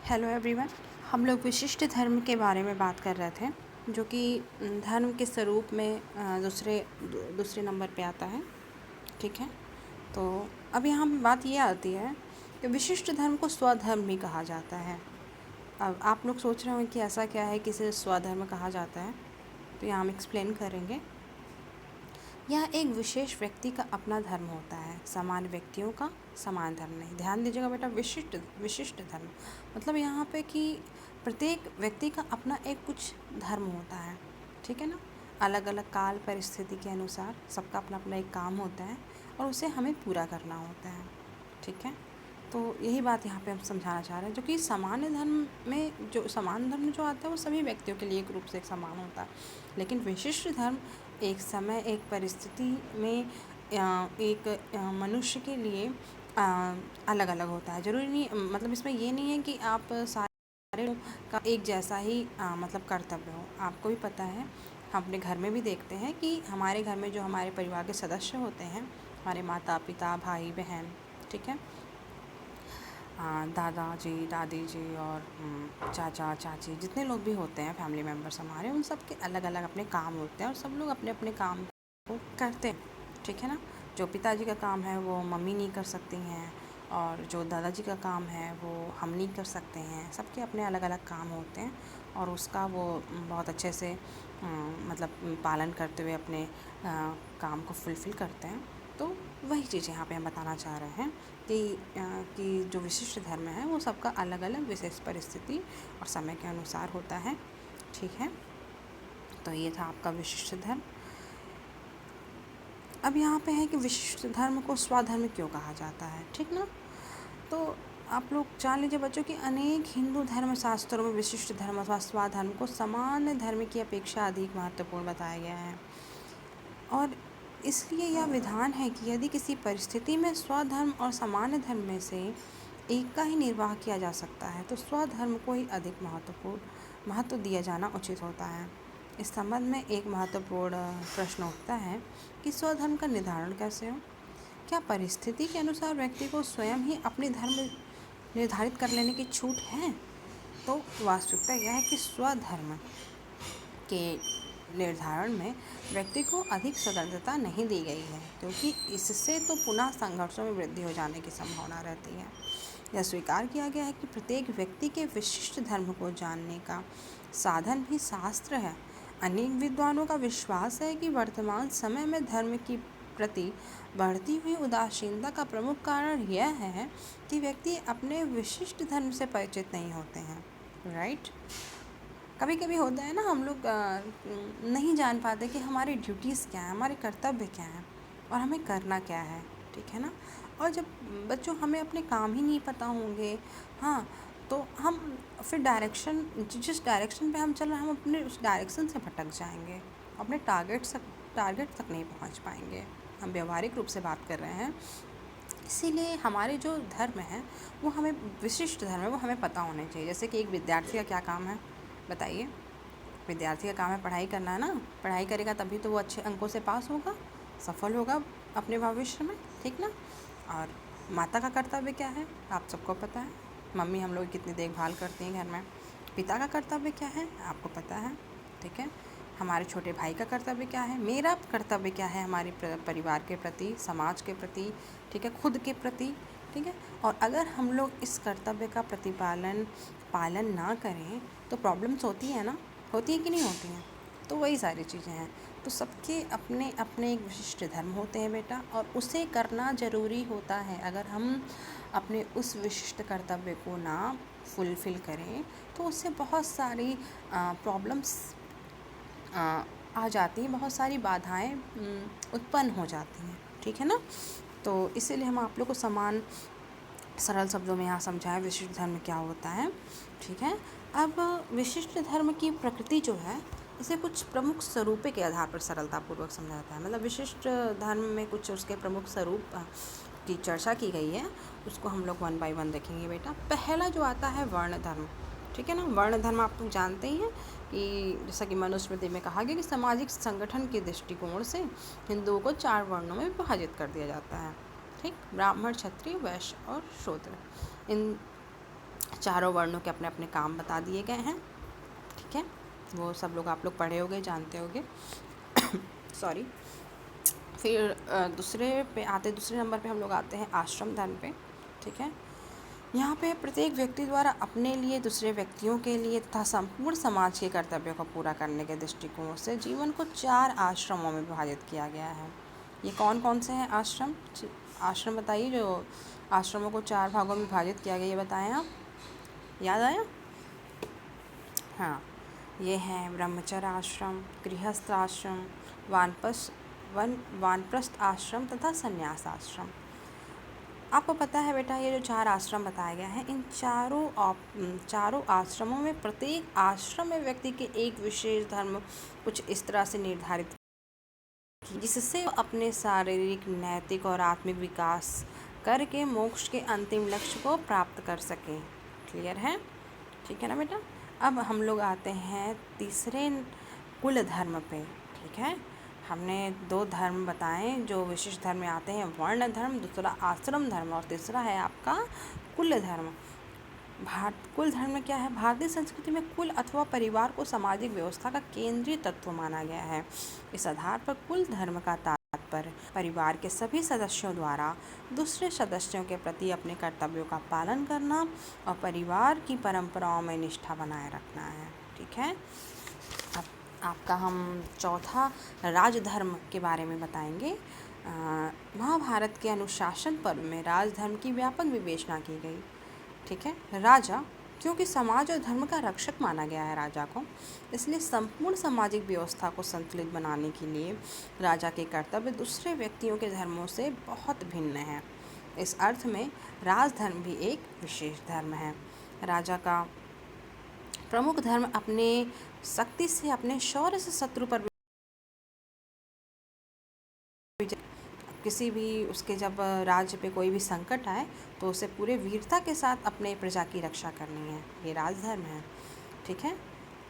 Hello everyone. हम लोग विशिष्ट धर्म के बारे में बात कर रहे थे, जो कि धर्म के स्वरूप में दूसरे नंबर पे आता है। ठीक है, तो अब यहाँ पे बात ये आती है कि विशिष्ट धर्म को स्वधर्म भी कहा जाता है। अब आप लोग सोच रहे होंगे कि ऐसा क्या है कि इसे स्वधर्म कहा जाता है, तो यहाँ हम एक्सप्लेन करेंगे। यह एक विशेष व्यक्ति का अपना धर्म होता है, समान व्यक्तियों का समान धर्म नहीं। ध्यान दीजिएगा बेटा, विशिष्ट धर्म मतलब यहाँ पे कि प्रत्येक व्यक्ति का अपना एक कुछ धर्म होता है। ठीक है ना, अलग अलग काल परिस्थिति के अनुसार सबका अपना अपना एक काम होता है और उसे हमें पूरा करना होता है। ठीक है, तो यही बात यहाँ पे हम समझाना चाह रहे हैं, जो कि सामान्य धर्म में जो समान धर्म जो आता है वो सभी व्यक्तियों के लिए एक रूप से एक समान होता है, लेकिन विशिष्ट धर्म एक समय एक परिस्थिति में एक मनुष्य के लिए अलग अलग होता है। ज़रूरी नहीं, मतलब इसमें ये नहीं है कि आप सारे का एक जैसा ही मतलब कर्तव्य हो। आपको भी पता है, हम अपने घर में भी देखते हैं कि हमारे घर में जो हमारे परिवार के सदस्य होते हैं, हमारे माता पिता भाई बहन, ठीक है, दादाजी दादी जी और चाचा चाची, जितने लोग भी होते हैं फैमिली मेम्बर्स हमारे, उन सब के अलग अलग अपने काम होते हैं और सब लोग अपने अपने काम को करते हैं। ठीक है ना, जो पिताजी का काम है वो मम्मी नहीं कर सकती हैं, और जो दादाजी का काम है वो हम नहीं कर सकते हैं। सबके अपने अलग अलग काम होते हैं और उसका वो बहुत अच्छे से मतलब पालन करते हुए अपने काम को फुलफ़िल करते हैं। तो वही चीज़ यहाँ पे हम बताना चाह रहे हैं कि जो विशिष्ट धर्म है वो सबका अलग अलग विशेष परिस्थिति और समय के अनुसार होता है। ठीक है, तो ये था आपका विशिष्ट धर्म। अब यहाँ पे है कि विशिष्ट धर्म को स्वधर्म क्यों कहा जाता है। ठीक ना, तो आप लोग जान लीजिए बच्चों कि अनेक हिंदू धर्म शास्त्रों में विशिष्ट धर्म अथवा स्वधर्म को सामान्य धर्म की अपेक्षा अधिक महत्वपूर्ण बताया गया है, और इसलिए यह विधान है कि यदि किसी परिस्थिति में स्वधर्म और सामान्य धर्म में से एक का ही निर्वाह किया जा सकता है तो स्वधर्म को ही अधिक महत्व दिया जाना उचित होता है। इस संबंध में एक महत्वपूर्ण प्रश्न उठता है कि स्वधर्म का निर्धारण कैसे हो। क्या परिस्थिति के अनुसार व्यक्ति को स्वयं ही अपने धर्म निर्धारित कर लेने की छूट है? तो वास्तविकता यह है कि स्वधर्म के निर्धारण में व्यक्ति को अधिक स्वतंत्रता नहीं दी गई है, क्योंकि इससे तो पुनः संघर्षों में वृद्धि हो जाने की संभावना रहती है। यह स्वीकार किया गया है कि प्रत्येक व्यक्ति के विशिष्ट धर्म को जानने का साधन भी शास्त्र है। अनेक विद्वानों का विश्वास है कि वर्तमान समय में धर्म की प्रति बढ़ती हुई उदासीनता का प्रमुख कारण यह है कि व्यक्ति अपने विशिष्ट धर्म से परिचित नहीं होते हैं। राइट, कभी कभी होता है ना, हम लोग नहीं जान पाते कि हमारी ड्यूटीज़ क्या हैं, हमारे कर्तव्य क्या हैं और हमें करना क्या है। ठीक है ना, और जब बच्चों हमें अपने काम ही नहीं पता होंगे, हाँ, तो हम फिर जिस डायरेक्शन पे हम चल रहे हैं हम अपने उस डायरेक्शन से भटक जाएंगे, अपने टारगेट तक नहीं पहुंच पाएंगे। हम व्यवहारिक रूप से बात कर रहे हैं, इसीलिए हमारे जो धर्म है वो हमें विशिष्ट धर्म है वो हमें पता होने चाहिए। जैसे कि एक विद्यार्थी का क्या काम है बताइए? विद्यार्थी का काम है पढ़ाई करना, है ना। पढ़ाई करेगा तभी तो वो अच्छे अंकों से पास होगा, सफल होगा अपने भविष्य में। ठीक ना, और माता का कर्तव्य क्या है आप सबको पता है, मम्मी हम लोग कितनी देखभाल करती हैं घर में। पिता का कर्तव्य क्या है आपको पता है। ठीक है, हमारे छोटे भाई का कर्तव्य क्या है, मेरा कर्तव्य क्या है हमारे परिवार के प्रति, समाज के प्रति, ठीक है, खुद के प्रति। ठीक है, और अगर हम लोग इस कर्तव्य का पालन ना करें तो प्रॉब्लम्स होती है ना, होती है कि नहीं होती हैं। तो वही सारी चीज़ें हैं। तो सबके अपने अपने एक विशिष्ट धर्म होते हैं बेटा, और उसे करना ज़रूरी होता है। अगर हम अपने उस विशिष्ट कर्तव्य को ना फुलफ़िल करें तो उससे बहुत सारी प्रॉब्लम्स आ जाती हैं, बहुत सारी बाधाएं उत्पन्न हो जाती हैं। ठीक है ना, तो इसीलिए हम आप लोग को सरल शब्दों में यहाँ समझाएं विशिष्ट धर्म क्या होता है। ठीक है, अब विशिष्ट धर्म की प्रकृति जो है इसे कुछ प्रमुख स्वरूपों के आधार पर सरलतापूर्वक समझाता है। मतलब विशिष्ट धर्म में कुछ उसके प्रमुख स्वरूप की चर्चा की गई है, उसको हम लोग 1 बाय 1 देखेंगे बेटा। पहला जो आता है वर्ण धर्म। ठीक है ना, वर्ण धर्म आप लोग जानते ही हैं कि जैसा कि मनुस्मृति में कहा गया कि सामाजिक संगठन के दृष्टिकोण से हिंदुओं को 4 वर्णों में विभाजित कर दिया जाता है। ठीक, ब्राह्मण क्षत्रिय वैश्य और शूद्र, इन चारों वर्णों के अपने अपने काम बता दिए गए हैं। ठीक है, वो सब लोग आप लोग पढ़े होंगे, जानते होंगे। सॉरी। फिर दूसरे नंबर पे हम लोग आते हैं आश्रम धर्म पे। ठीक है, यहाँ पे प्रत्येक व्यक्ति द्वारा अपने लिए, दूसरे व्यक्तियों के लिए तथा संपूर्ण समाज के कर्तव्यों को पूरा करने के दृष्टिकोण से जीवन को 4 आश्रमों में विभाजित किया गया है। ये कौन कौन से हैं आश्रम? आश्रम बताइए, जो आश्रमों को 4 भागों में विभाजित किया गया, ये बताएं आप। याद आया? हाँ, ये हैं ब्रह्मचर्य आश्रम, गृहस्थ आश्रम, वानप्रस्थ आश्रम तथा संन्यास आश्रम। आपको पता है बेटा, ये जो 4 आश्रम बताया गया है, इन चारों आश्रमों में प्रत्येक आश्रम में व्यक्ति के एक विशेष धर्म कुछ इस तरह से निर्धारित जिससे वो अपने शारीरिक, नैतिक और आत्मिक विकास करके मोक्ष के अंतिम लक्ष्य को प्राप्त कर सकें। क्लियर है? ठीक है ना बेटा। अब हम लोग आते हैं तीसरे कुल धर्म पे। ठीक है, हमने 2 धर्म बताए जो विशिष्ट धर्म में आते हैं, वर्ण धर्म, दूसरा आश्रम धर्म, और तीसरा है आपका कुल धर्म। कुल धर्म में क्या है? भारतीय संस्कृति में कुल अथवा परिवार को सामाजिक व्यवस्था का केंद्रीय तत्व माना गया है। इस आधार पर कुल धर्म का तात्पर्य परिवार के सभी सदस्यों द्वारा दूसरे सदस्यों के प्रति अपने कर्तव्यों का पालन करना और परिवार की परंपराओं में निष्ठा बनाए रखना है। ठीक है, अब आपका हम चौथा राजधर्म के बारे में बताएंगे। महाभारत के अनुशासन पर्व में राजधर्म की व्यापक विवेचना की गई। ठीक है, राजा, क्योंकि समाज और धर्म का रक्षक माना गया है राजा को, इसलिए संपूर्ण सामाजिक व्यवस्था को संतुलित बनाने के लिए राजा के कर्तव्य दूसरे व्यक्तियों के धर्मों से बहुत भिन्न हैं। इस अर्थ में राजधर्म भी एक विशेष धर्म है। राजा का प्रमुख धर्म अपने शक्ति से, अपने शौर्य से शत्रु पर किसी भी उसके जब राज्य पे कोई भी संकट आए तो उसे पूरे वीरता के साथ अपने प्रजा की रक्षा करनी है। ये राजधर्म है। ठीक है,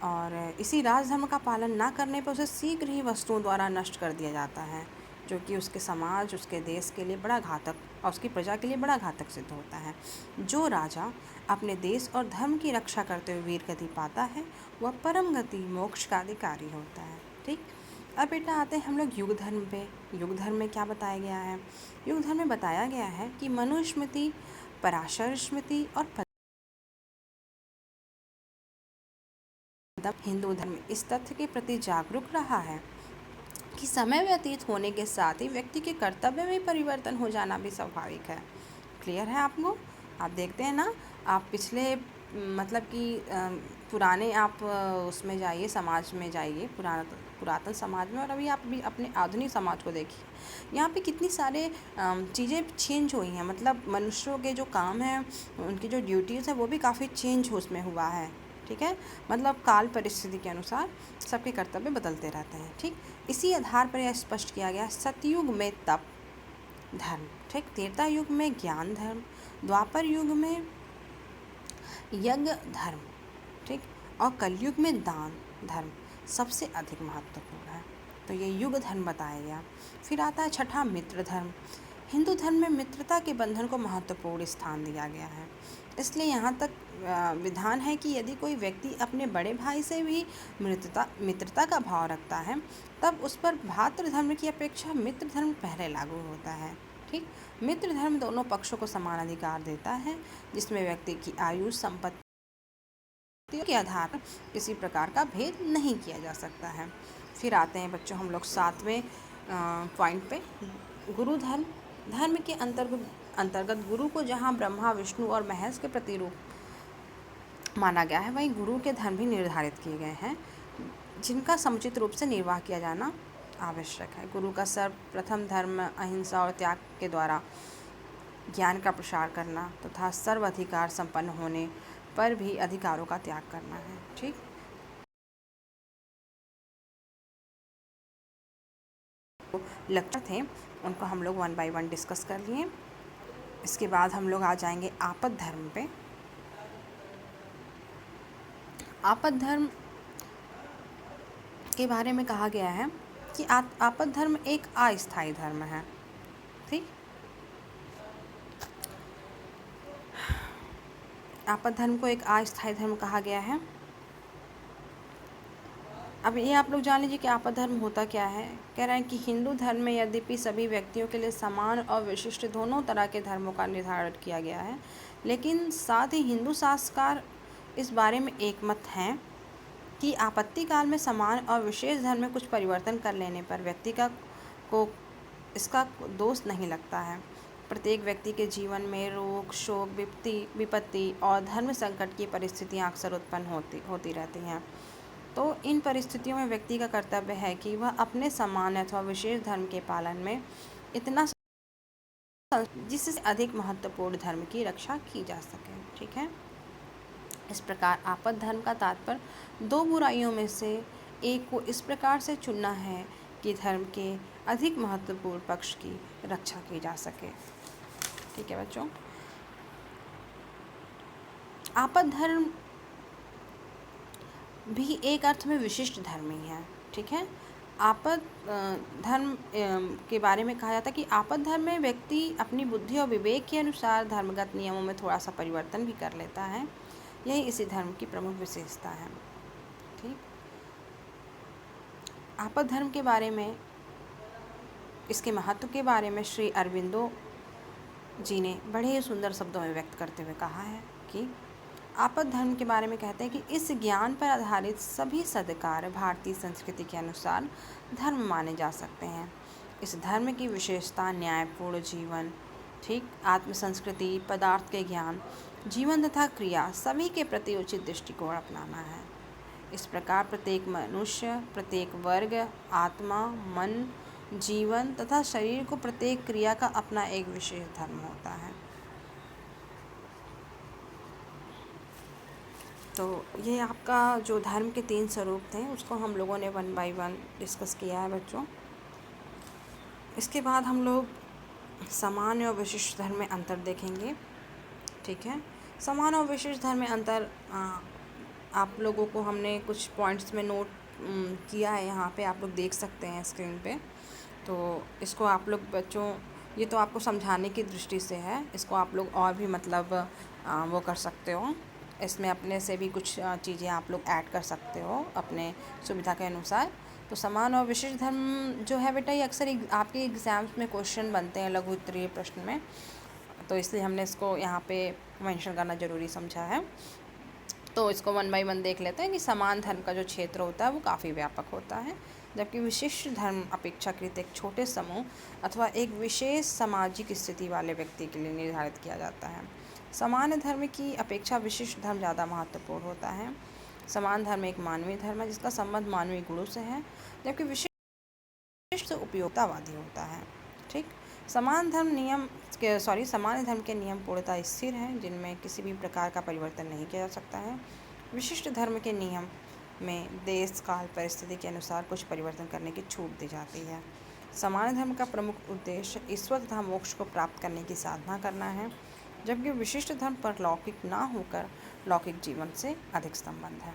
और इसी राजधर्म का पालन ना करने पर उसे शीघ्र ही वस्तुओं द्वारा नष्ट कर दिया जाता है, जो कि उसके समाज, उसके देश के लिए बड़ा घातक और उसकी प्रजा के लिए बड़ा घातक सिद्ध होता है। जो राजा अपने देश और धर्म की रक्षा करते हुए वीर गति पाता है, वह परम गति मोक्ष का अधिकारी होता है। ठीक, अब बेटा आते हैं हम लोग युग धर्म पे। युग धर्म में क्या बताया गया है? युग धर्म में बताया गया है कि मनुस्मृति, पराशर स्मृति और हिंदू धर्म इस तथ्य के प्रति जागरूक रहा है कि समय व्यतीत होने के साथ ही व्यक्ति के कर्तव्य में परिवर्तन हो जाना भी स्वाभाविक है। क्लियर है आपको? आप देखते हैं ना, आप पिछले मतलब कि पुराने आप उसमें जाइए, समाज में जाइए, पुरातन समाज में, और अभी आप भी अपने आधुनिक समाज को देखिए। यहाँ पे कितनी सारे चीज़ें चेंज हुई हैं। मतलब मनुष्यों के जो काम हैं, उनकी जो ड्यूटीज़ हैं, वो भी काफ़ी चेंज उसमें हुआ है। ठीक है, मतलब काल परिस्थिति के अनुसार सबके कर्तव्य बदलते रहते हैं। ठीक, इसी आधार पर यह स्पष्ट किया गया, सतयुग में तप धर्म, ठीक, त्रेता युग में ज्ञान धर्म, द्वापर युग में यज्ञ धर्म, ठीक, और कलयुग में दान धर्म सबसे अधिक महत्वपूर्ण है। तो ये युग धर्म बताया गया। फिर आता है छठा मित्र धर्म। हिंदू धर्म में मित्रता के बंधन को महत्वपूर्ण स्थान दिया गया है। इसलिए यहाँ तक विधान है कि यदि कोई व्यक्ति अपने बड़े भाई से भी मित्रता का भाव रखता है, तब उस पर भातृ धर्म की अपेक्षा मित्र धर्म पहले लागू होता है। ठीक, मित्र धर्म दोनों पक्षों को समान अधिकार देता है, जिसमें व्यक्ति की आयु, संपत्ति के आधार पर किसी प्रकार का भेद नहीं किया जा सकता है। फिर आते हैं बच्चों हम लोग 7वें पॉइंट पे, गुरु धर्म। धर्म के अंतर्गत गुरु को जहाँ ब्रह्मा, विष्णु और महेश के प्रतिरूप माना गया है, वहीं गुरु के धर्म भी निर्धारित किए गए हैं, जिनका समुचित रूप से निर्वाह किया जाना आवश्यक है। गुरु का सर्वप्रथम धर्म अहिंसा और त्याग के द्वारा ज्ञान का प्रसार करना तथा सर्वाधिकार संपन्न होने पर भी अधिकारों का त्याग करना है। ठीक, लक्ष्य थे उनको हम लोग 1 बाय 1 डिस्कस कर लिए। इसके बाद हम लोग आ जाएंगे आपद धर्म पे। आपद धर्म के बारे में कहा गया है कि आपद धर्म एक अस्थायी धर्म है। ठीक, आपद धर्म को एक अस्थायी धर्म कहा गया है। अब ये आप लोग जान लीजिए कि आपद धर्म होता क्या है। कह रहे हैं कि हिंदू धर्म में यद्यपि सभी व्यक्तियों के लिए समान और विशिष्ट दोनों तरह के धर्मों का निर्धारण किया गया है, लेकिन साथ ही हिंदू शास्त्रकार इस बारे में एकमत हैं कि आपत्ति काल में समान और विशेष धर्म में कुछ परिवर्तन कर लेने पर व्यक्ति को इसका दोष नहीं लगता है। प्रत्येक व्यक्ति के जीवन में रोग, शोक, विपत्ति और धर्म संकट की परिस्थितियाँ अक्सर उत्पन्न होती रहती हैं। तो इन परिस्थितियों में व्यक्ति का कर्तव्य है कि वह अपने समान अथवा विशेष धर्म के पालन में इतना जिससे अधिक महत्वपूर्ण धर्म की रक्षा की जा सके। ठीक है। इस प्रकार आपद धर्म का तात्पर्य दो बुराइयों में से एक को इस प्रकार से चुनना है कि धर्म के अधिक महत्वपूर्ण पक्ष की रक्षा की जा सके। ठीक है बच्चों, आपद धर्म भी एक अर्थ में विशिष्ट धर्म ही है। ठीक है। आपद धर्म के बारे में कहा जाता है कि आपद धर्म में व्यक्ति अपनी बुद्धि और विवेक के अनुसार धर्मगत नियमों में थोड़ा सा परिवर्तन भी कर लेता है। यही इसी धर्म की प्रमुख विशेषता है। ठीक। आपद धर्म के बारे में, इसके महत्व के बारे में श्री अरविंदो जी ने बड़े ही सुंदर शब्दों में व्यक्त करते हुए कहा है कि आपद धर्म के बारे में कहते हैं कि इस ज्ञान पर आधारित सभी सदकार्य भारतीय संस्कृति के अनुसार धर्म माने जा सकते हैं। इस धर्म की विशेषता न्यायपूर्ण जीवन, ठीक, आत्मसंस्कृति, पदार्थ के ज्ञान, जीवन तथा क्रिया सभी के प्रति उचित दृष्टिकोण अपनाना है। इस प्रकार प्रत्येक मनुष्य, प्रत्येक वर्ग, आत्मा, मन, जीवन तथा शरीर को प्रत्येक क्रिया का अपना एक विशेष धर्म होता है। तो ये आपका जो धर्म के 3 स्वरूप थे उसको हम लोगों ने 1 बाय 1 डिस्कस किया है बच्चों। इसके बाद हम लोग समान और विशिष्ट धर्म में अंतर देखेंगे। ठीक है। समान और विशिष्ट धर्म में अंतर आप लोगों को हमने कुछ पॉइंट्स में नोट किया है, यहाँ पे आप लोग देख सकते हैं स्क्रीन पे। तो इसको आप लोग बच्चों, ये तो आपको समझाने की दृष्टि से है, इसको आप लोग और भी मतलब वो कर सकते हो, इसमें अपने से भी कुछ चीज़ें आप लोग ऐड कर सकते हो अपने सुविधा के अनुसार। तो समान और विशिष्ट धर्म जो है बेटा, ये अक्सर आपके एग्ज़ाम्स में क्वेश्चन बनते हैं लघु उत्तरीय प्रश्न में, तो इसलिए हमने इसको यहाँ पे मेंशन करना ज़रूरी समझा है। तो इसको 1 बाय 1 देख लेते हैं कि समान धर्म का जो क्षेत्र होता है वो काफ़ी व्यापक होता है, जबकि विशिष्ट धर्म अपेक्षाकृत एक छोटे समूह अथवा एक विशेष सामाजिक स्थिति वाले व्यक्ति के लिए निर्धारित किया जाता है। समान धर्म की अपेक्षा विशिष्ट धर्म ज़्यादा महत्वपूर्ण होता है। समान धर्म एक मानवीय धर्म है जिसका संबंध मानवीय गुणों से है, जबकि विशिष्ट उपयोगितावादी होता है। ठीक। समान धर्म के नियम पूर्णतः स्थिर हैं, जिनमें किसी भी प्रकार का परिवर्तन नहीं किया जा सकता है। विशिष्ट धर्म के नियम में देश, काल, परिस्थिति के अनुसार कुछ परिवर्तन करने की छूट दी जाती है। समान धर्म का प्रमुख उद्देश्य ईश्वर तथा मोक्ष को प्राप्त करने की साधना करना है, जबकि विशिष्ट धर्म परलौकिक ना होकर लौकिक जीवन से अधिक संबंध है।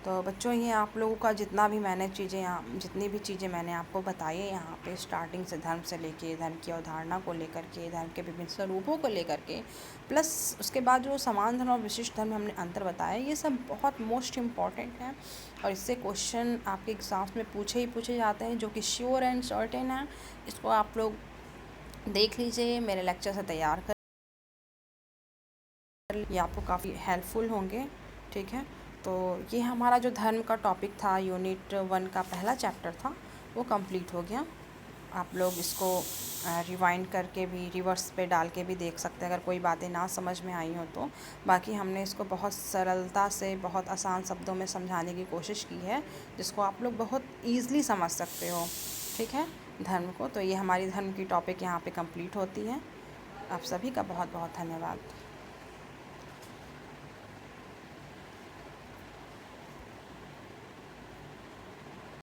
तो बच्चों, ये आप लोगों का जितनी भी चीज़ें मैंने आपको बताई है यहाँ पे, स्टार्टिंग से धर्म से लेके धर्म की अवधारणा को लेकर के, धर्म के विभिन्न स्वरूपों को लेकर के, प्लस उसके बाद जो समान धर्म और विशिष्ट धर्म हमने अंतर बताया, ये सब बहुत मोस्ट इम्पॉर्टेंट है और इससे क्वेश्चन आपके एग्जाम्स में पूछे जाते हैं, जो कि श्योर एंड सर्टेन है। इसको आप लोग देख लीजिए, मेरे लेक्चर से तैयार कर, ये आपको काफ़ी हेल्पफुल होंगे। ठीक है। तो ये हमारा जो धर्म का टॉपिक था, यूनिट 1 का पहला चैप्टर था, वो कंप्लीट हो गया। आप लोग इसको रिवाइंड करके भी, रिवर्स पे डाल के भी देख सकते हैं अगर कोई बातें ना समझ में आई हो तो। बाकी हमने इसको बहुत सरलता से, बहुत आसान शब्दों में समझाने की कोशिश की है, जिसको आप लोग बहुत ईज़िली समझ सकते हो। ठीक है, धर्म को। तो ये हमारी धर्म की टॉपिक यहाँ पे कंप्लीट होती है। आप सभी का बहुत बहुत धन्यवाद।